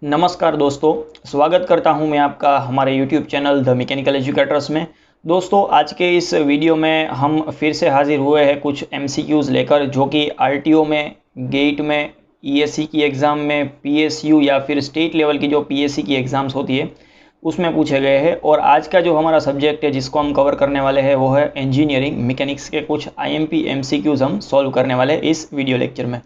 नमस्कार दोस्तों, स्वागत करता हूं मैं आपका हमारे YouTube channel the mechanical educators में। दोस्तों, आज के इस वीडियो में हम फिर से हाजिर हुए हैं कुछ MCQs लेकर, जो कि RTO में, गेट में, ESC की एग्ज़ाम में, PSU या फिर स्टेट लेवल की जो PSC की एग्ज़ाम्स होती है उसमें पूछे गए हैं। और आज का जो हमारा सब्जेक्ट है जिसको हम कवर करने वाले हैं वो है इंजीनियरिंग मैकेनिक्स के कुछ IMP MCQs हम सॉल्व करने वाले हैं इस वीडियो लेक्चर में।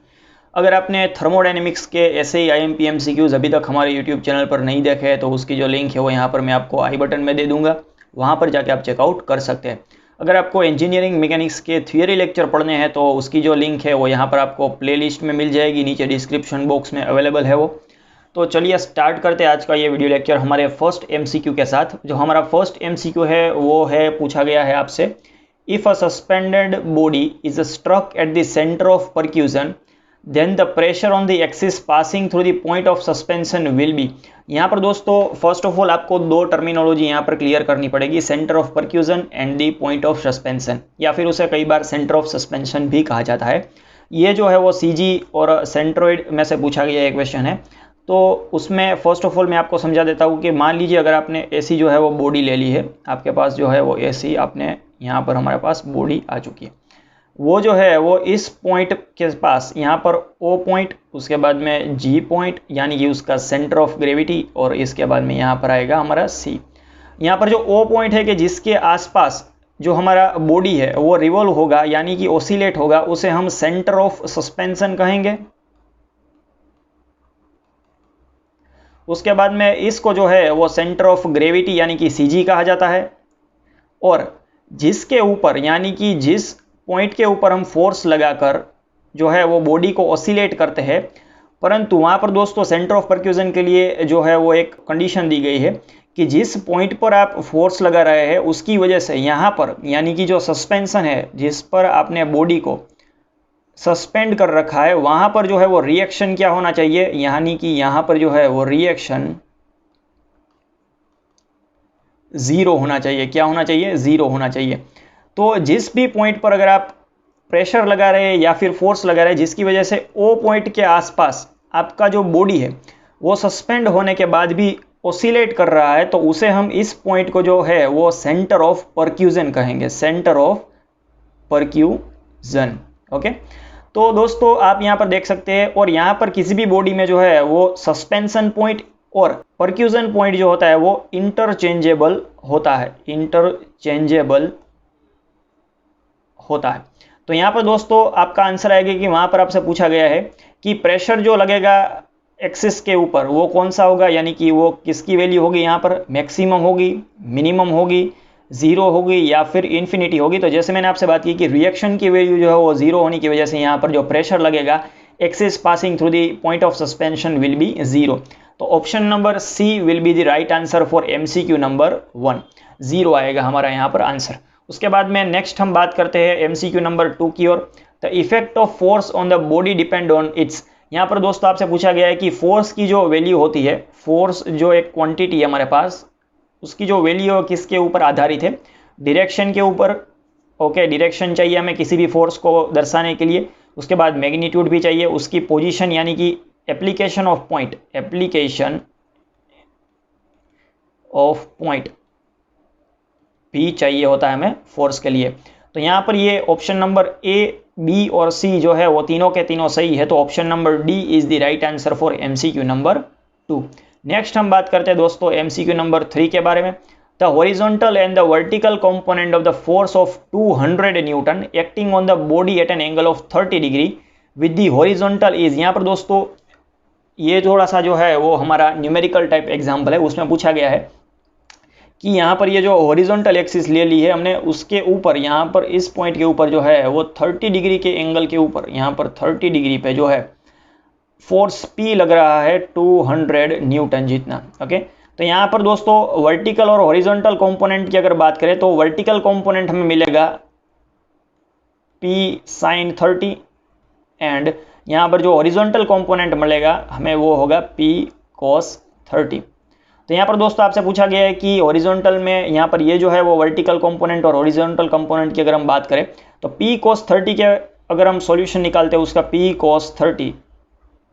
अगर आपने थर्मोडायनेमिक्स के ऐसे ही IMP MCQs अभी तक हमारे YouTube चैनल पर नहीं देखे हैं तो उसकी जो लिंक है वो यहाँ पर मैं आपको आई बटन में दे दूंगा, वहाँ पर जाके आप चेकआउट कर सकते हैं। अगर आपको इंजीनियरिंग मैकेनिक्स के थियोरी लेक्चर पढ़ने हैं तो उसकी जो लिंक है वो यहाँ पर आपको प्लेलिस्ट में मिल जाएगी, नीचे डिस्क्रिप्शन बॉक्स में अवेलेबल है वो। तो चलिए स्टार्ट करते हैं आज का ये वीडियो लेक्चर हमारे फर्स्ट MCQ के साथ। जो हमारा फर्स्ट MCQ है वो है, पूछा गया है आपसे, if a suspended body is struck at the centre of percussion then the pressure on the axis passing through the point of suspension will be। यहाँ पर दोस्तों फर्स्ट ऑफ ऑल आपको दो टर्मिनोलॉजी यहाँ पर क्लियर करनी पड़ेगी, centre of percussion and the point of suspension, या फिर उसे कई बार सेंटर ऑफ सस्पेंशन भी कहा जाता है। ये जो है वो CG और सेंट्रोइड में से पूछा गया एक क्वेश्चन है। तो उसमें फर्स्ट ऑफ ऑल मैं आपको समझा देता हूँ कि मान लीजिए अगर आपने AC जो है वो बॉडी ले ली है, आपके पास जो है वो AC आपने यहाँ पर हमारे पास बॉडी आ चुकी है, वो जो है वो इस पॉइंट के पास यहाँ पर O पॉइंट, उसके बाद में G पॉइंट यानी कि उसका सेंटर ऑफ ग्रेविटी, और इसके बाद में यहाँ पर आएगा हमारा C। यहाँ पर जो O पॉइंट है कि जिसके आसपास जो हमारा बॉडी है वो रिवॉल्व होगा यानी कि ओसिलेट होगा, उसे हम सेंटर ऑफ सस्पेंशन कहेंगे। उसके बाद में इसको जो है वो सेंटर ऑफ ग्रेविटी यानी कि CG कहा जाता है। और जिसके ऊपर यानी कि जिस पॉइंट के ऊपर हम फोर्स लगाकर जो है वो बॉडी को ऑसिलेट करते हैं, परंतु वहाँ पर दोस्तों सेंटर ऑफ परक्यूजन के लिए जो है वो एक कंडीशन दी गई है कि जिस पॉइंट पर आप फोर्स लगा रहे हैं उसकी वजह से यहाँ पर यानी कि जो सस्पेंशन है, जिस पर आपने बॉडी को सस्पेंड कर रखा है, वहाँ पर जो है वो रिएक्शन क्या होना चाहिए, यानी कि यहाँ पर जो है वो रिएक्शन 0 होना चाहिए। क्या होना चाहिए? 0 होना चाहिए। तो जिस भी पॉइंट पर अगर आप प्रेशर लगा रहे हैं या फिर फोर्स लगा रहे हैं जिसकी वजह से O पॉइंट के आसपास आपका जो बॉडी है वो सस्पेंड होने के बाद भी ओसिलेट कर रहा है, तो उसे हम इस पॉइंट को जो है वो सेंटर ऑफ परक्यूजन कहेंगे, सेंटर ऑफ परक्यूजन। ओके, तो दोस्तों आप यहाँ पर देख सकते हैं, और यहाँ पर किसी भी बॉडी में जो है वो सस्पेंशन पॉइंट और परक्यूजन पॉइंट जो होता है वो इंटरचेंजेबल होता है, इंटरचेंजेबल होता है। तो यहाँ पर दोस्तों आपका आंसर आएगा कि वहाँ पर आपसे पूछा गया है कि प्रेशर जो लगेगा एक्सिस के ऊपर वो कौन सा होगा, यानी कि वो किसकी वैल्यू होगी, यहाँ पर मैक्सिमम होगी, मिनिमम होगी, 0 होगी या फिर इन्फिनिटी होगी। तो जैसे मैंने आपसे बात की कि रिएक्शन की वैल्यू जो है वो 0 होने की वजह से यहाँ पर जो प्रेशर लगेगा axis passing through the point of suspension will be 0। तो option number C will be the right answer for MCQ number 1, 0 आएगा हमारा यहाँ पर आंसर। उसके बाद में नेक्स्ट हम बात करते हैं MCQ नंबर 2 की ओर। The effect of force on the body depend on its. यहाँ पर दोस्तों आपसे पूछा गया है कि फोर्स की जो वैल्यू होती है, फोर्स जो एक क्वांटिटी है हमारे पास, उसकी जो वैल्यू किसके ऊपर आधारित है, डायरेक्शन के ऊपर। ओके, डायरेक्शन चाहिए हमें किसी भी फोर्स को दर्शाने के लिए। उसके बाद मैग्नीट्यूड भी चाहिए, उसकी पोजीशन यानी कि application of point, application of point भी चाहिए होता है हमें फोर्स के लिए। तो यहाँ पर ये ऑप्शन नंबर A, B और C जो है वो तीनों के तीनों सही है, तो option number D is the right answer for MCQ number 2। Next हम बात करते हैं दोस्तों MCQ नंबर 3 के बारे में। The horizontal and the vertical component of the force of 200 Newton acting on the body at an angle of 30 degree with the horizontal is. यहाँ पर दोस्तों ये थोड़ा सा जो है वो हमारा न्यूमेरिकल टाइप एग्जाम्पल है, उसमें पूछा गया है कि यहाँ पर ये जो हॉरिजॉन्टल एक्सिस ले ली है हमने, उसके ऊपर यहाँ पर इस पॉइंट के ऊपर जो है वो 30 डिग्री के एंगल के ऊपर यहाँ पर 30 डिग्री पे जो है फोर्स P लग रहा है 200 न्यूटन जितना। ओके, तो यहाँ पर दोस्तों वर्टिकल और हॉरिजॉन्टल कंपोनेंट की अगर बात करें तो वर्टिकल कंपोनेंट हमें मिलेगा P sin 30 एंड यहाँ पर जो हॉरिजॉन्टल कंपोनेंट मिलेगा हमें वो होगा P cos 30। तो यहाँ पर दोस्तों आपसे पूछा गया है कि हॉरिजॉन्टल में यहाँ पर ये जो है वो वर्टिकल कंपोनेंट और हॉरिजॉन्टल कंपोनेंट की अगर हम बात करें तो P cos 30 के अगर हम सॉल्यूशन निकालते हैं उसका P cos 30,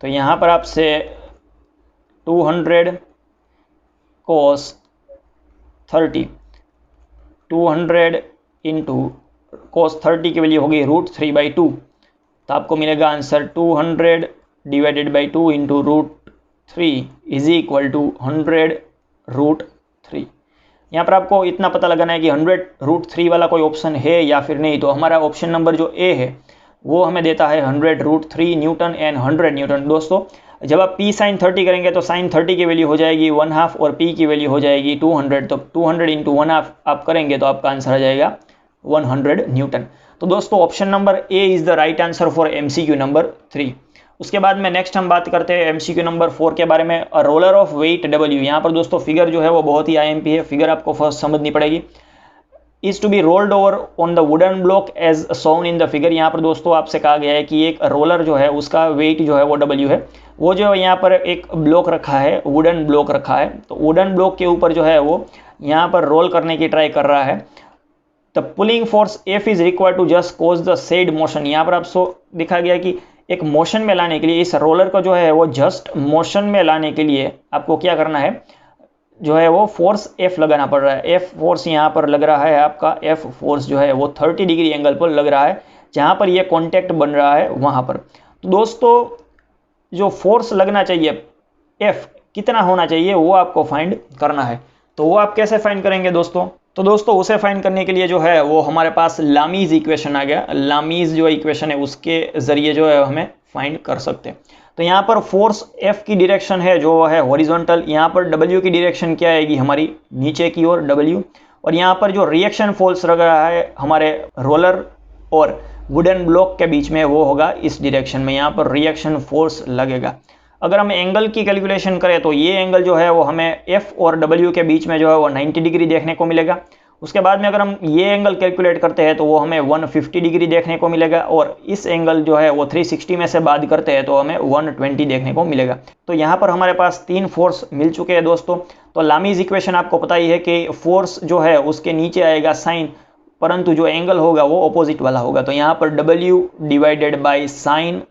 तो यहाँ पर आपसे 200 cos 30, 200 इंटू cos 30 की वैल्यू होगी √3/2, तो आपको मिलेगा answer 200 divided by 2 into √3 is equal to 100√3। यहाँ पर आपको इतना पता लगाना है कि 100√3 वाला कोई ऑप्शन है या फिर नहीं। तो हमारा ऑप्शन नंबर जो ए है वो हमें देता है 100√3 न्यूटन एंड 100 न्यूटन। दोस्तों जब आप P sin 30 करेंगे तो sin 30 की वैल्यू हो जाएगी 1/2 और P की वैल्यू हो जाएगी 200, तो 200 इंटू 1/2 आप करेंगे तो आपका आंसर आ जाएगा 100 न्यूटन। तो दोस्तों option number A is the right answer for MCQ number 3। उसके बाद में नेक्स्ट हम बात करते हैं MCQ नंबर 4 के बारे में, रोलर ऑफ वेट W। यहाँ पर दोस्तों फिगर जो है वो बहुत ही IMP है, फिगर आपको फर्स्ट समझनी पड़ेगी। Is to be rolled over on the wooden block as shown in the figure. यहाँ पर दोस्तों आपसे कहा गया है कि एक रोलर जो है उसका वेट जो है वो W है, वो जो है यहाँ पर एक ब्लॉक रखा है, वुडन ब्लॉक रखा है, तो वुडन ब्लॉक के ऊपर जो है वो यहाँ पर रोल करने की ट्राई कर रहा है। The pulling force F is required to just cause the said motion. यहाँ पर आपको दिखा गया कि एक मोशन में लाने के लिए इस रोलर को जो है वो जस्ट मोशन में लाने के लिए आपको क्या करना है, जो है वो फोर्स F लगाना पड़ रहा है। F फोर्स यहाँ पर लग रहा है, आपका F फोर्स जो है वो 30 डिग्री एंगल पर लग रहा है, जहाँ पर ये कॉन्टैक्ट बन रहा है वहाँ पर। तो दोस्तों जो फोर्स लगना चाहिए F कितना होना चाहिए वो आपको फाइंड करना है। तो वो आप कैसे फाइंड करेंगे दोस्तों? तो दोस्तों उसे फाइंड करने के लिए जो है वो हमारे पास लामीज इक्वेशन आ गया। लामीज जो इक्वेशन है उसके ज़रिए जो है हमें फाइंड कर सकते हैं। तो यहाँ पर फोर्स F की डायरेक्शन है जो है हॉरिजॉन्टल, यहाँ पर W की डायरेक्शन क्या आएगी हमारी नीचे की ओर W, और यहाँ पर जो रिएक्शन फोर्स लग रहा है हमारे रोलर और वुडन ब्लॉक के बीच में वो होगा इस डायरेक्शन में, यहाँ पर रिएक्शन फोर्स लगेगा। अगर हम एंगल की कैलकुलेशन करें तो ये एंगल जो है वो हमें F और W के बीच में जो है वो 90 डिग्री देखने को मिलेगा। उसके बाद में अगर हम ये एंगल कैलकुलेट करते हैं तो वो हमें 150 डिग्री देखने को मिलेगा, और इस एंगल जो है वो 360 में से बाद करते हैं तो हमें 120 देखने को मिलेगा। तो यहाँ पर हमारे पास 3 फोर्स मिल चुके हैं दोस्तों। तो लामीज इक्वेशन आपको पता ही है कि फोर्स जो है उसके नीचे आएगा साइन, परंतु जो एंगल होगा वो ऑपोजिट वाला होगा। तो यहाँ पर W divided by sine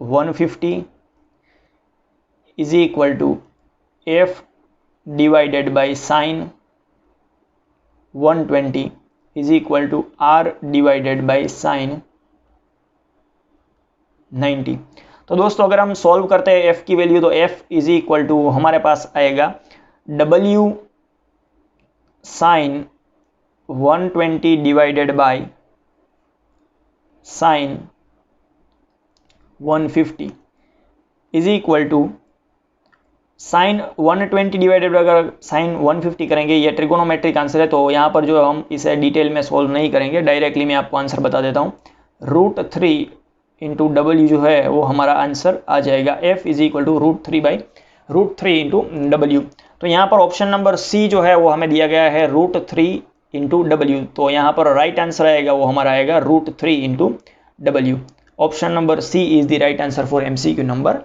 150 is equal to F divided by sine 120 is equal to R divided by sine 90। तो दोस्तों अगर हम सॉल्व करते हैं F की वैल्यू तो F इज इक्वल टू हमारे पास आएगा W sine 120 divided by sine 150 is equal to sine 120 divided अगर साइन 150 करेंगे, ये ट्रिगोनोमेट्रिक आंसर है तो यहाँ पर जो हम इसे डिटेल में सॉल्व नहीं करेंगे, डायरेक्टली मैं आपको आंसर बता देता हूँ। √3 इंटू W जो है वो हमारा आंसर आ जाएगा। F is equal to √3 into W। तो यहाँ पर ऑप्शन नंबर C जो है वो हमें दिया गया है √3 इंटू W, तो यहाँ पर राइट आंसर आएगा वो हमारा आएगा √3 into W। Option number C is the right answer for MCQ number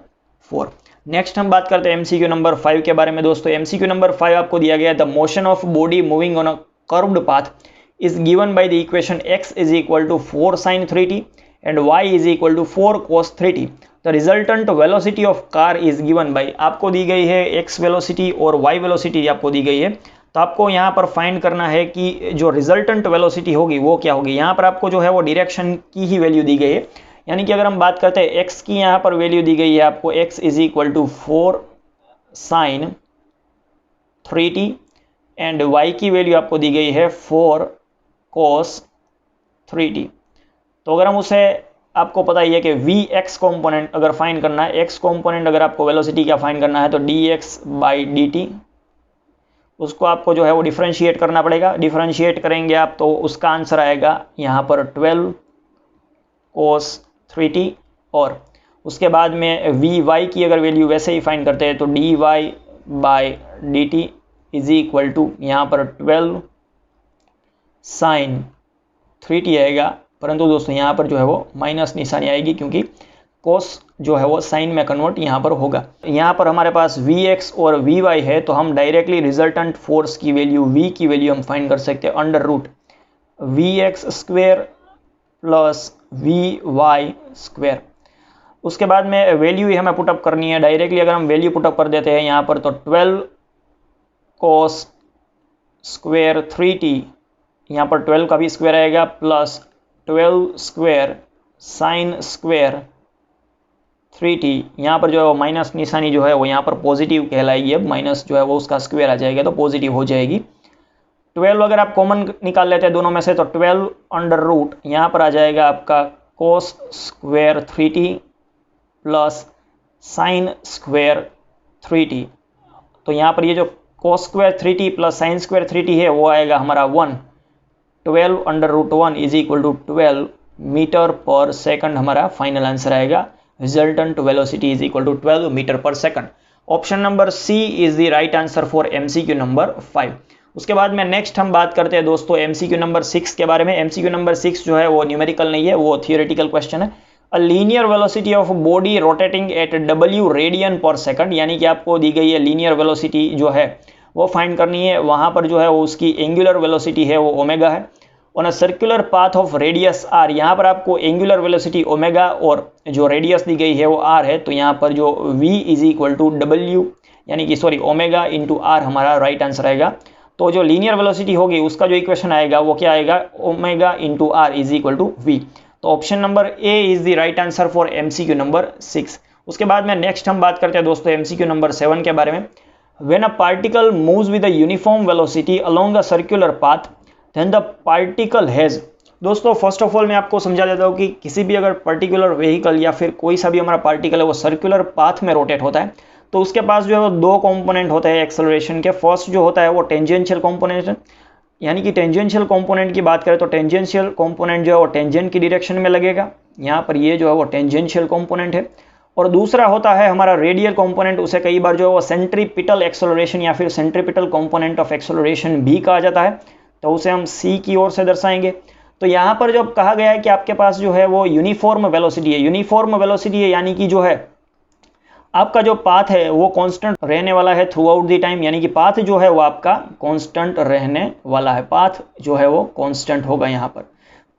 4। Next हम बात करते हैं MCQ नंबर 5 के बारे में दोस्तों। MCQ नंबर 5 आपको दिया गया है the motion of body moving on a curved path is given by the equation x is equal to 4 sin 3t and y is equal to 4 cos 3t। The resultant velocity of car is given by, आपको दी गई है x velocity और y velocity आपको दी गई है। तो आपको यहाँ पर फाइंड करना है कि जो रिजल्टेंट वेलोसिटी होगी वो क्या होगी। यहाँ पर आपको जो है वो डायरेक्शन की ही वैल्यू दी गई है, यानी कि अगर हम बात करते हैं x की यहाँ पर वैल्यू दी गई है आपको x is equal to 4 sin 3t and y की वैल्यू आपको दी गई है 4 cos 3t। तो अगर हम उसे, आपको पता ही है कि vx कॉम्पोनेंट अगर फाइंड करना है, x कॉम्पोनेंट अगर आपको वेलोसिटी का फाइंड करना है तो dx बाई dt, उसको आपको जो है वो डिफरेंशिएट करना पड़ेगा। डिफरेंशिएट करेंगे आप तो उसका आंसर आएगा यहाँ पर 12 cos 3t, और उसके बाद में vy की अगर वैल्यू वैसे ही फाइंड करते हैं तो dy by dt is equal to यहाँ पर 12 sin 3t आएगा, परंतु दोस्तों यहाँ पर जो है वो माइनस निशानी आएगी क्योंकि cos जो है वो साइन में कन्वर्ट यहाँ पर होगा। यहाँ पर हमारे पास vx और vy है तो हम डायरेक्टली रिजल्टेंट फोर्स की वैल्यू v की वैल्यू हम फाइंड कर सकते हैं under root vx square plus vy square. उसके बाद में वैल्यू ही हमें पुटअप करनी है डायरेक्टली। अगर हम वैल्यू पुटअप कर देते हैं यहाँ पर तो 12 cos स्क्वायर 3t, यहाँ पर 12 का भी स्क्वायर आएगा plus 12 square sine square 3t। यहाँ पर जो है वो माइनस निशानी जो है वो यहाँ पर पॉजिटिव कहलाएगी। अब माइनस जो है वो उसका स्क्वायर आ जाएगा तो पॉजिटिव हो जाएगी। 12 अगर आप कॉमन निकाल लेते हैं दोनों में से तो 12 अंडर रूट यहाँ पर आ जाएगा आपका cos square 3t plus sine square 3t। तो यहाँ पर ये जो cos square 3t plus sine square 3t है वो आएगा हमारा 1। 12 under root 1 is equal to 12 metre per second हमारा फाइनल आंसर आएगा। Resultant velocity is equal to 12 metre per second. Option number C is the right answer for MCQ number 5। उसके बाद में next हम बात करते हैं दोस्तों एमसीक्यू नंबर 6 के बारे में। एमसीक्यू नंबर 6 जो है वो न्यूमेरिकल नहीं है, वो थियोरेटिकल क्वेश्चन है। A linear velocity of body rotating at w radian पर सेकंड, यानी कि आपको दी गई है लीनियर वेलोसिटी जो है वो फाइंड करनी है। वहाँ पर जो है वो उसकी एंगुलर वेलोसिटी है वो ओमेगा है। On a circular path of radius r, यहाँ पर आपको एंगुलर वेलोसिटी ओमेगा और जो रेडियस दी गई है वो r है। तो यहाँ पर जो v is equal to w यानी कि सॉरी ओमेगा इंटू r हमारा राइट आंसर आएगा। तो जो लीनियर वेलोसिटी होगी उसका जो इक्वेशन आएगा वो क्या आएगा, omega into r is equal to v। तो option number A is the right answer for MCQ number 6। उसके बाद में नेक्स्ट हम बात करते हैं दोस्तों एमसीक्यू नंबर 7 के बारे में। When a particle moves with a uniform velocity along a circular path then the particle has, दोस्तों फर्स्ट ऑफ ऑल मैं आपको समझा देता हूँ कि किसी भी अगर पर्टिकुलर व्हीकल या फिर कोई सा भी हमारा पार्टिकल है वो सर्कुलर पाथ में रोटेट होता है तो उसके पास जो है वो दो कंपोनेंट होते हैं एक्सेलरेशन के। फर्स्ट जो होता है वो टेंजेंशियल कंपोनेंट, यानी कि टेंजेंशियल कंपोनेंट की बात करें तो टेंजेंशियल कंपोनेंट जो है वो टेंजेंट की डायरेक्शन में लगेगा। यहाँ पर ये जो है वो टेंजेंशियल कंपोनेंट है। और दूसरा होता है हमारा रेडियल कंपोनेंट, उसे कई बार जो है वो सेंट्रीपिटल एक्सेलरेशन या फिर सेंट्रीपिटल कंपोनेंट ऑफ एक्सेलरेशन भी कहा जाता है। तो उसे हम सी की ओर से दर्शाएंगे। तो यहाँ पर जो कहा गया है कि आपके पास जो है वो यूनिफॉर्म वेलोसिटी है, यूनिफॉर्म वेलोसिटी है यानी कि जो है आपका जो पाथ है वो कांस्टेंट रहने वाला है थ्रू आउट द टाइम, यानी कि पाथ जो है वो आपका कांस्टेंट रहने वाला है। पाथ जो है वो कांस्टेंट होगा। यहाँ पर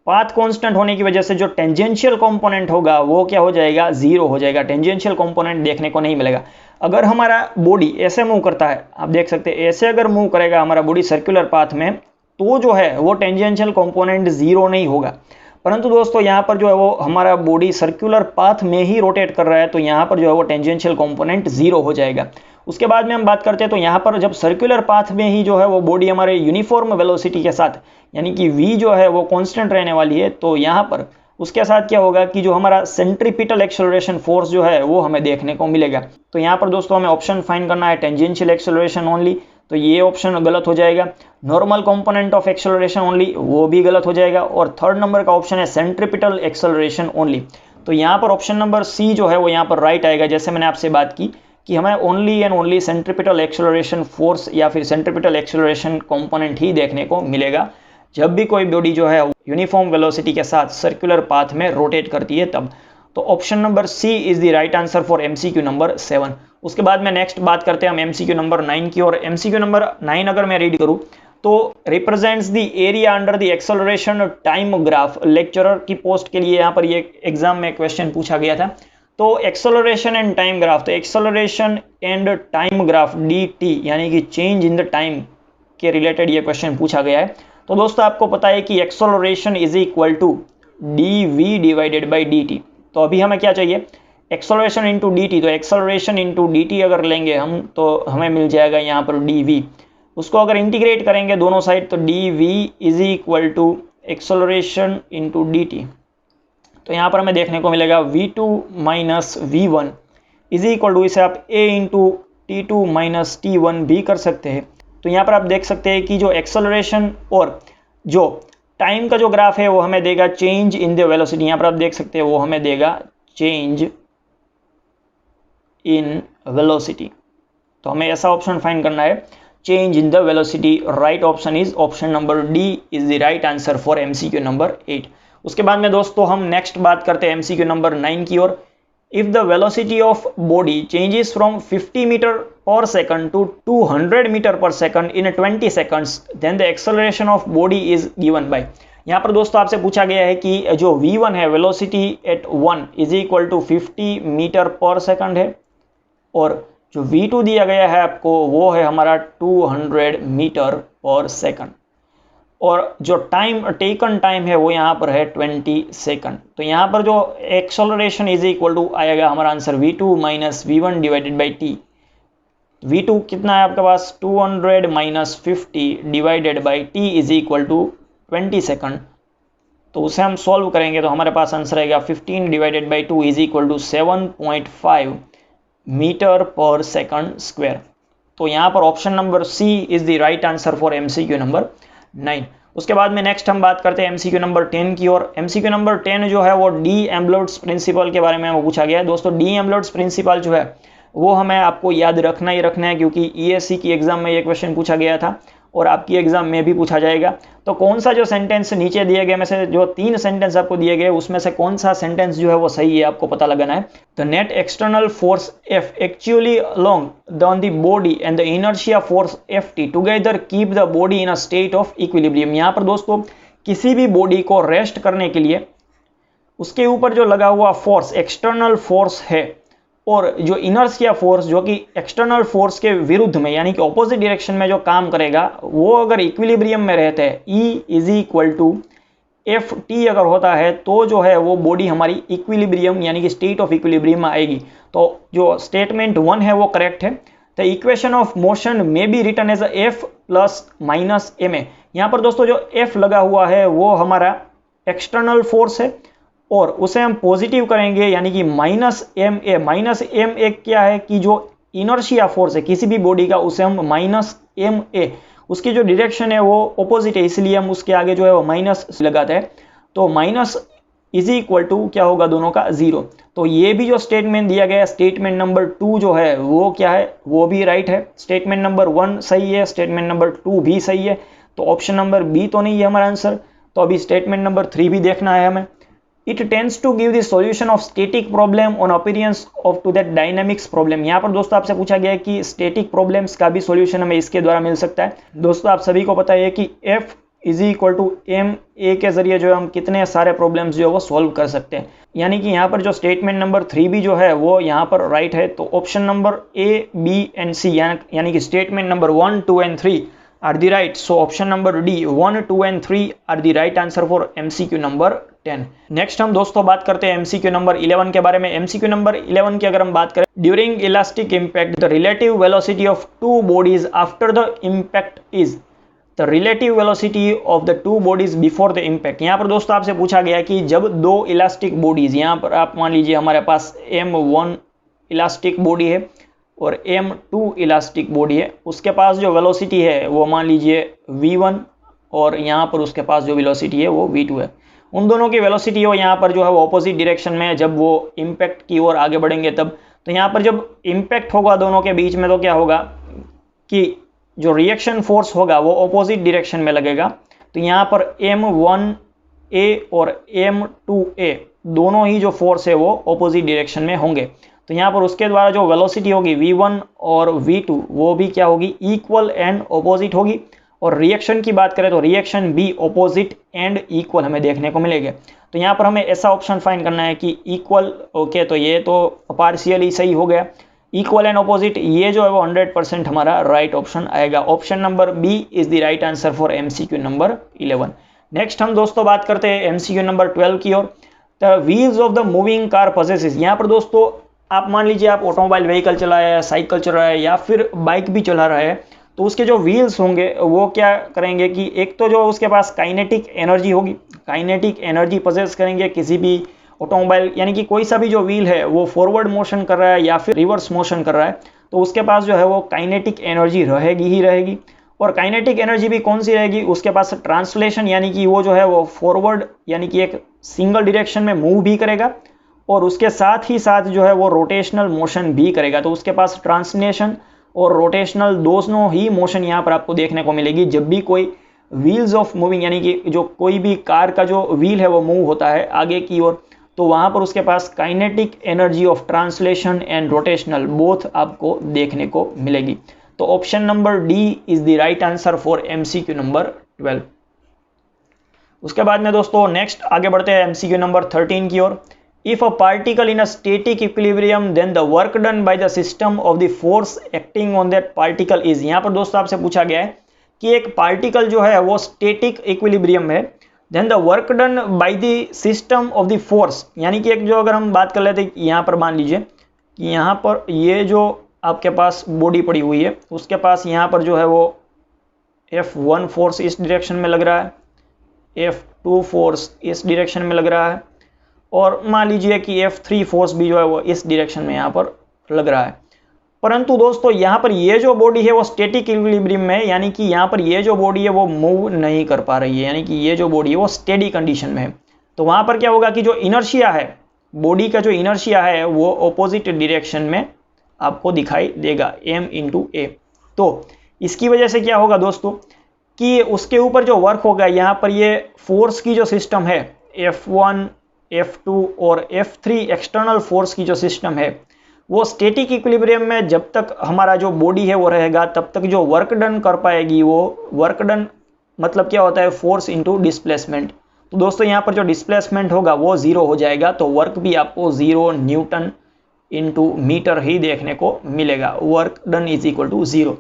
पाथ कांस्टेंट होने की वजह से जो टेंजेंशियल कंपोनेंट होगा वो क्या हो जाएगा, जीरो हो जाएगा। टेंजेंशियल कंपोनेंट देखने को नहीं मिलेगा। अगर हमारा बॉडी ऐसे मूव करता है, आप देख सकते हैं ऐसे अगर मूव करेगा हमारा बॉडी सर्कुलर पाथ में तो जो है वो टेंजेंशियल कंपोनेंट जीरो नहीं होगा। परंतु दोस्तों यहाँ पर जो है वो हमारा बॉडी सर्कुलर पाथ में ही रोटेट कर रहा है तो यहाँ पर जो है वो टेंजेंशियल कंपोनेंट जीरो हो जाएगा। उसके बाद में हम बात करते हैं तो यहाँ पर जब सर्कुलर पाथ में ही जो है वो बॉडी हमारे यूनिफॉर्म वेलोसिटी के साथ यानी कि v जो है वो कांस्टेंट रहने वाली है तो यहाँ पर उसके साथ क्या होगा कि जो हमारा सेंट्रीपिटल एक्सेलरेशन फोर्स जो है वो हमें देखने को मिलेगा। तो यहाँ पर दोस्तों हमें ऑप्शन फाइंड करना है टेंजेंशियल एक्सेलरेशन ओनली, तो ये ऑप्शन गलत हो जाएगा। Normal component of acceleration only, वो भी गलत हो जाएगा। और थर्ड नंबर का ऑप्शन है सेंट्रीपिटल एक्सेलरेशन ओनली। तो यहाँ पर ऑप्शन नंबर सी जो है वो यहाँ पर राइट आएगा। जैसे मैंने आपसे बात की कि हमें only and only centripetal acceleration force या फिर सेंट्रीपिटल एक्सेलरेशन कंपोनेंट ही देखने को मिलेगा जब भी कोई बॉडी जो है यूनिफॉर्म वेलोसिटी के साथ सर्कुलर पाथ में रोटेट करती है तब। तो option number C is the right answer for MCQ number 7। उसके बाद में नेक्स्ट बात करते हैं हम एमसीक्यू नंबर 9 की। और एमसीक्यू नंबर 9 अगर मैं रीड करूं तो represents the area under the acceleration time graph. Lecturer की पोस्ट के लिए यहाँ पर ये एग्जाम में क्वेश्चन पूछा गया था। तो एक्सेलरेशन एंड टाइम ग्राफ, तो acceleration and time graph dt यानी कि चेंज इन द टाइम के रिलेटेड ये क्वेश्चन पूछा गया है। तो दोस्तों आपको पता है कि acceleration is equal to dv divided by dt। तो अभी हमें क्या चाहिए, एक्सेलरेशन इंटू dt। तो एक्सेलरेशन इंटू dt अगर लेंगे हम तो हमें मिल जाएगा यहाँ पर dv। उसको अगर इंटीग्रेट करेंगे दोनों साइड तो dv is equal to acceleration into dt। तो यहाँ पर हमें देखने को मिलेगा v2 minus v1 is equal to, इसे आप a into t2 minus t1 भी कर सकते हैं। तो यहाँ पर आप देख सकते हैं कि जो एक्सेलरेशन और जो टाइम का जो ग्राफ है वो हमें देगा चेंज इन द वेलोसिटी। यहाँ पर आप देख सकते हैं वो हमें देगा चेंज इन वेलोसिटी। तो हमें ऐसा ऑप्शन फाइंड करना है change in the velocity. Right option is option number D is the right answer for MCQ number 8। उसके बाद में दोस्तों हम नेक्स्ट बात करते हैं एमसीक्यू नंबर 9 की ओर। If the velocity of body changes from 50 metre per second to 200 metre per second in 20 seconds then the acceleration of body is given by. यहाँ पर दोस्तों आपसे पूछा गया है कि जो v1 है velocity at 1 is equal to 50 metre per second है, और जो v2 दिया गया है आपको वो है हमारा 200 मीटर पर सेकंड, और जो टेकन टाइम है वो यहाँ पर है 20 सेकंड। तो यहाँ पर जो एक्सेलरेशन इज इक्वल टू आएगा हमारा answer v2 minus v1 divided by t। v2 कितना है आपके पास 200 minus 50 divided by t is equal to 20 second. तो उसे हम सॉल्व करेंगे तो हमारे पास आंसर आएगा 15 divided by 2 is equal to 7.5 metre per second square. तो यहाँ पर option number C is the right answer for MCQ number 9। उसके बाद में नेक्स्ट हम बात करते हैं एमसीक्यू नंबर 10 की, और एमसीक्यू नंबर 10 जो है वो डी एम्बलर्ट्स प्रिंसिपल के बारे में वो पूछा गया है। दोस्तों डी एम्बलर्ट्स प्रिंसिपल जो है वो हमें आपको याद रखना ही रखना है, क्योंकि ईएससी की एग्जाम में ये क्वेश्चन पूछा गया था और आपकी एग्जाम में भी पूछा जाएगा। तो कौन सा जो सेंटेंस नीचे दिए गए में से जो 3 सेंटेंस आपको दिए गए उसमें से कौन सा सेंटेंस जो है वो सही है आपको पता लगाना है। The net external force F actually along on the body and the inertia force Ft together keep the body in a state of equilibrium. यहाँ पर दोस्तों किसी भी बॉडी को रेस्ट करने के लिए उसके ऊपर जो लगा हुआ फोर्स एक्सटर्नल फोर्स है, और जो इनर्शिया फोर्स जो कि एक्सटर्नल फोर्स के विरुद्ध में यानी कि ऑपोजिट डायरेक्शन में जो काम करेगा वो अगर इक्विलिब्रियम में रहते हैं E is equal to Ft अगर होता है तो जो है वो बॉडी हमारी इक्विलिब्रियम यानी कि स्टेट ऑफ इक्विलिब्रियम में आएगी। तो जो स्टेटमेंट 1 है वो करेक्ट है। द इक्वेशन ऑफ मोशन में be written as F plus minus ma। यहाँ पर दोस्तों जो F लगा हुआ है वो हमारा एक्सटर्नल फोर्स है और उसे हम पॉजिटिव करेंगे यानी कि माइनस ma। माइनस ma क्या है कि जो इनर्शिया फोर्स है किसी भी बॉडी का उसे हम माइनस ma, उसकी जो डायरेक्शन है वो ऑपोजिट है इसलिए हम उसके आगे जो है वो माइनस लगाते हैं। तो माइनस इज इक्वल टू क्या होगा दोनों का 0। तो ये भी जो स्टेटमेंट दिया गया है स्टेटमेंट नंबर 2 जो है वो क्या है वो भी राइट है। स्टेटमेंट नंबर 1 सही है, स्टेटमेंट नंबर 2 भी सही है। तो ऑप्शन नंबर बी तो नहीं है हमारा आंसर। तो अभी स्टेटमेंट नंबर 3 भी देखना है हमें। It tends to give the solution of static problem on appearance of to that dynamics problem। यहाँ पर दोस्तों आपसे पूछा गया है कि static problems का भी solution हमें इसके द्वारा मिल सकता है। दोस्तों आप सभी को पता है कि F is equal to ma के जरिए जो है हम कितने सारे प्रॉब्लम्स जो है वो सॉल्व कर सकते हैं। यानी कि यहाँ पर जो स्टेटमेंट नंबर 3 भी जो है वो यहाँ पर राइट है। तो option number A, B and C यानी कि statement number 1, 2 and 3 are the right. So option number D 1, 2 and 3 are the right answer for MCQ number 10। Next हम दोस्तों बात करते हैं MCQ नंबर 11 के बारे में। MCQ नंबर 11 की अगर हम बात करें, during elastic impact the relative velocity of two bodies after the impact is the relative velocity of the two bodies before the impact. यहाँ पर दोस्तों आपसे पूछा गया कि जब दो इलास्टिक बॉडीज, यहाँ पर आप मान लीजिए हमारे पास M1 इलास्टिक बॉडी है और M2 इलास्टिक बॉडी है, उसके पास जो वेलोसिटी है वो मान लीजिए v1 और यहाँ पर उसके पास जो वेलोसिटी है वो v2 है। उन दोनों की वेलोसिटी हो यहाँ पर जो है वो ऑपोजिट डायरेक्शन में जब वो इम्पैक्ट की ओर आगे बढ़ेंगे तब। तो यहाँ पर जब इम्पैक्ट होगा दोनों के बीच में तो क्या होगा कि जो रिएक्शन फोर्स होगा वो ऑपोजिट डायरेक्शन में लगेगा। तो यहाँ पर M1A और M2A दोनों ही जो फोर्स है वो ऑपोजिट डायरेक्शन में होंगे। तो यहाँ पर उसके द्वारा जो वेलोसिटी होगी v1 और v2 वो भी क्या होगी इक्वल एंड ऑपोजिट होगी। और रिएक्शन की बात करें तो रिएक्शन भी ऑपोजिट एंड इक्वल हमें देखने को मिलेंगे। तो यहाँ पर हमें ऐसा ऑप्शन फाइंड करना है कि इक्वल, ओके, तो ये तो पार्शियली सही हो गया। इक्वल एंड ऑपोजिट ये जो है वो 100% हमारा राइट ऑप्शन आएगा। Option number B is the right answer for MCQ number 11। Next हम दोस्तों बात करते हैं MCQ नंबर 12 की ओर। The wheels of the moving car possesses. यहाँ पर दोस्तों आप मान लीजिए आप ऑटोमोबाइल व्हीकल चला रहे हैं, साइकिल चला रहा है या फिर बाइक भी चला रहा है, तो उसके जो व्हील्स होंगे वो क्या करेंगे कि एक तो जो उसके पास काइनेटिक एनर्जी होगी, काइनेटिक एनर्जी पॉसेस करेंगे किसी भी ऑटोमोबाइल, यानी कि कोई सा भी जो व्हील है वो फॉरवर्ड मोशन कर रहा है या फिर रिवर्स मोशन कर रहा है तो उसके पास जो है वो काइनेटिक एनर्जी रहेगी ही रहेगी। और काइनेटिक एनर्जी भी कौन सी रहेगी, उसके पास ट्रांसलेशन यानी कि वो जो है वो फॉरवर्ड यानी कि एक सिंगल डायरेक्शन में मूव भी करेगा और उसके साथ ही साथ जो है वो रोटेशनल मोशन भी करेगा। तो उसके पास ट्रांसलेशन और रोटेशनल दोनों ही मोशन यहाँ पर आपको देखने को मिलेगी जब भी कोई व्हील्स ऑफ मूविंग यानी कि जो कोई भी कार का जो व्हील है वो मूव होता है आगे की ओर, तो वहाँ पर उसके पास kinetic energy of translation and rotational both आपको देखने को मिलेगी। तो option number D is the right answer for MCQ number 12। उसके बाद में दोस्तों नेक्स्ट आगे बढ़ते हैं एमसीक्यू नंबर 13 की ओर। If a particle in a static equilibrium then the work done by the system of the force acting on that particle is. यहाँ पर दोस्तों आपसे पूछा गया है कि एक पार्टिकल जो है वो स्टैटिक इक्विलिब्रियम में, then the work done by the system of the force, यानी कि एक जो अगर हम बात कर लेते हैं यहाँ पर मान लीजिए कि यहाँ पर ये जो आपके पास बॉडी पड़ी हुई है उसके पास यहाँ पर जो है वो F1 फोर्स इस डायरेक्शन में लग रहा है, F2 फोर्स इस डायरेक्शन में लग रहा है और मान लीजिए कि F3 फोर्स भी जो है वो इस डायरेक्शन में यहाँ पर लग रहा है। परंतु दोस्तों यहाँ पर ये जो बॉडी है वो स्टैटिक इक्विलिब्रियम में है, यानी कि यहाँ पर ये जो बॉडी है वो मूव नहीं कर पा रही है, यानी कि ये जो बॉडी है वो स्टेडी कंडीशन में है। तो वहाँ पर क्या होगा कि जो इनर्शिया है, बॉडी का जो इनर्शिया है वो ऑपोजिट डायरेक्शन में आपको दिखाई देगा, m/a। तो इसकी वजह से क्या होगा दोस्तों कि उसके ऊपर जो वर्क होगा, यहाँ पर ये फोर्स की जो सिस्टम है F1, F2 और F3 एक्सटर्नल फोर्स की जो सिस्टम है वो स्टैटिक इक्विलिब्रियम में जब तक हमारा जो बॉडी है वो रहेगा तब तक जो वर्क डन कर पाएगी वो वर्क डन मतलब क्या होता है, फोर्स इनटू डिस्प्लेसमेंट। तो दोस्तों यहाँ पर जो डिस्प्लेसमेंट होगा वो 0 हो जाएगा, तो वर्क भी आपको 0 न्यूटन इनटू मीटर ही देखने को मिलेगा। Work done is equal to 0।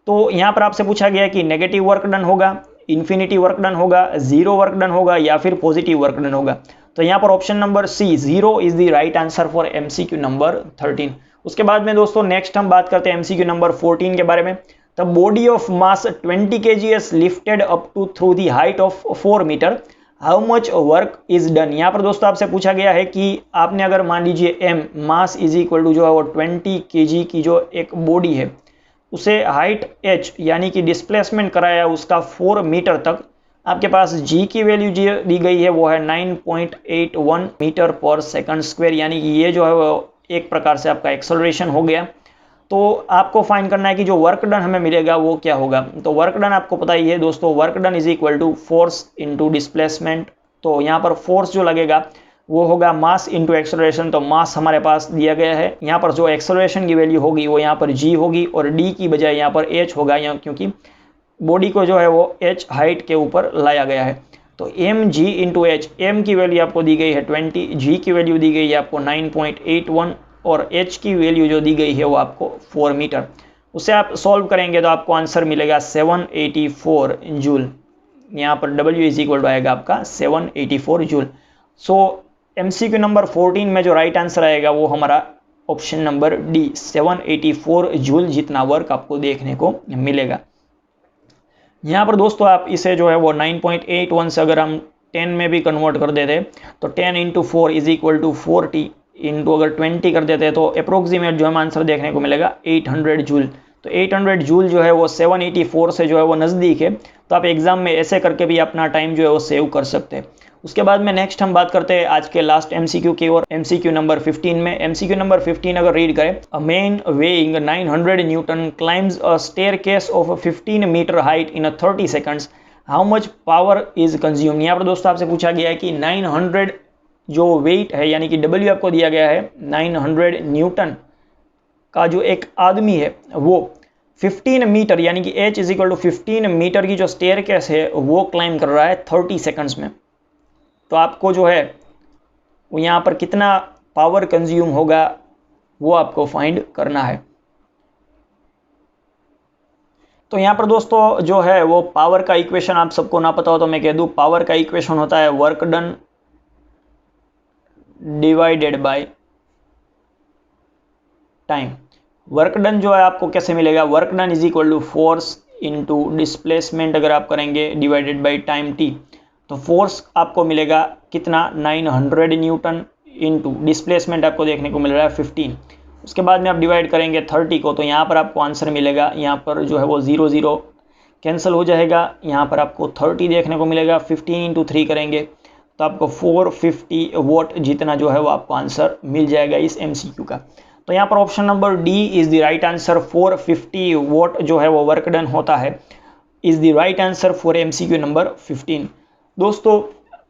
तो यहाँ पर आपसे पूछा गया कि नेगेटिव वर्क डन होगा, इन्फिनिटी वर्क डन होगा, 0 वर्क डन होगा या फिर पॉजिटिव वर्क डन होगा। तो यहाँ पर option number C 0 is the right answer for MCQ number 13। उसके बाद में दोस्तों नेक्स्ट हम बात करते हैं एमसीक्यू नंबर 14 के बारे में। The body of mass 20 kg is lifted up to through the height of 4 metre, how much work is done. यहाँ पर दोस्तों आपसे पूछा गया है कि आपने अगर मान लीजिए m mass is equal to जो है वो 20 kg की जो एक बॉडी है उसे हाइट h यानी कि डिस्प्लेसमेंट कराया उसका 4 मीटर तक, आपके पास g की वैल्यू दी गई है वो है 9.81 मीटर पर सेकंड स्क्वायर, यानी कि ये जो है वो एक प्रकार से आपका एक्सेलरेशन हो गया। तो आपको फाइंड करना है कि जो वर्क डन हमें मिलेगा वो क्या होगा। तो वर्क डन आपको पता ही है दोस्तों, work done is equal to force into displacement. तो यहाँ पर फोर्स जो लगेगा वो होगा मास इनटू एक्सेलरेशन। तो मास हमारे पास दिया गया है, यहाँ पर जो एक्सेलरेशन की वैल्यू होगी वो यहाँ पर g होगी और d की बजाय यहाँ पर h होगा, यहाँ क्योंकि बॉडी को जो है वो h हाइट के ऊपर लाया गया है। तो mg इंटू h, m की वैल्यू आपको दी गई है 20, g की वैल्यू दी गई है आपको 9.81 और h की वैल्यू जो दी गई है वो आपको 4 मीटर। उसे आप सॉल्व करेंगे तो आपको आंसर मिलेगा 784 जूल। यहाँ पर w इज इक्वल टू आएगा आपका 784 जूल। सो एमसीक्यू नंबर 14 में जो राइट आंसर आएगा वो हमारा ऑप्शन नंबर डी 784 जूल जितना वर्क आपको देखने को मिलेगा। यहाँ पर दोस्तों आप इसे जो है वो 9.81 से अगर हम 10 में भी कन्वर्ट कर देते तो 10 into 4 is equal to 40 into अगर 20 कर देते तो अप्रोक्सीमेट जो हमें आंसर देखने को मिलेगा 800 जूल। तो 800 जूल जो है वो 784 से जो है वो नज़दीक है। तो आप एग्जाम में ऐसे करके भी अपना टाइम जो है वो सेव कर सकते हैं। उसके बाद में नेक्स्ट हम बात करते हैं आज के लास्ट एमसीक्यू की और एमसीक्यू नंबर 15 में। एमसीक्यू नंबर 15 अगर रीड करें, a man weighing 900 newton climbs a staircase of 15 metre height in 30 seconds, how much power is consumed. यहाँ पर दोस्तों आपसे पूछा गया है कि 900 जो वेट है यानी कि W आपको दिया गया है 900 न्यूटन का जो एक आदमी है वो 15 मीटर यानी कि h is equal to 15 metre की जो स्टेयरकेस है वो क्लाइम कर रहा है 30 सेकंड्स में। तो आपको जो है वो यहाँ पर कितना पावर कंज्यूम होगा वो आपको फाइंड करना है। तो यहाँ पर दोस्तों जो है वो पावर का इक्वेशन आप सबको ना पता हो तो मैं कह दूँ, पावर का इक्वेशन होता है work done divided by time. Work done जो है आपको कैसे मिलेगा, work done is equal to force into displacement अगर आप करेंगे डिवाइडेड बाय टाइम t, तो फोर्स आपको मिलेगा कितना 900 न्यूटन इनटू डिस्प्लेसमेंट आपको देखने को मिल रहा है 15। उसके बाद में आप डिवाइड करेंगे 30 को, तो यहाँ पर आपको आंसर मिलेगा, यहाँ पर जो है वो 0 0 कैंसिल हो जाएगा, यहाँ पर आपको 30 देखने को मिलेगा। 15 इंटू 3 करेंगे तो आपको 450 वोट जितना जो है वो आपको आंसर मिल जाएगा इस एमसीक्यू का। तो यहाँ पर option number D is the right answer. 450 vote जो है वो वर्क डन होता है is the right answer for MCQ number 15। दोस्तों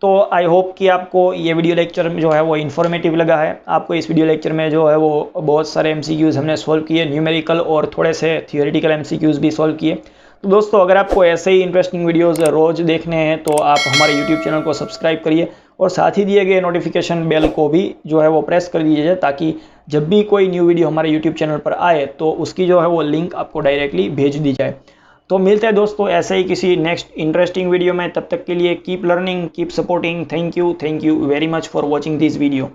तो आई होप कि आपको ये वीडियो लेक्चर जो है वो इन्फॉर्मेटिव लगा है। आपको इस वीडियो लेक्चर में जो है वो बहुत सारे एमसीक्यूज़ हमने सॉल्व किए, न्यूमेरिकल और थोड़े से थियोरेटिकल एमसीक्यूज़ भी सॉल्व किए। तो दोस्तों अगर आपको ऐसे ही इंटरेस्टिंग वीडियोज़ रोज़ देखने हैं तो आप हमारे यूट्यूब चैनल को सब्सक्राइब करिए और साथ ही दिए गए नोटिफिकेशन बेल को भी जो है वो प्रेस कर दीजिए, ताकि जब भी कोई न्यू वीडियो हमारे यूट्यूब चैनल पर आए तो उसकी जो है वो लिंक आपको डायरेक्टली भेज दी जाए। तो मिलते हैं दोस्तों ऐसे ही किसी नेक्स्ट इंटरेस्टिंग वीडियो में। तब तक के लिए keep learning, keep supporting. Thank you very much for watching this video.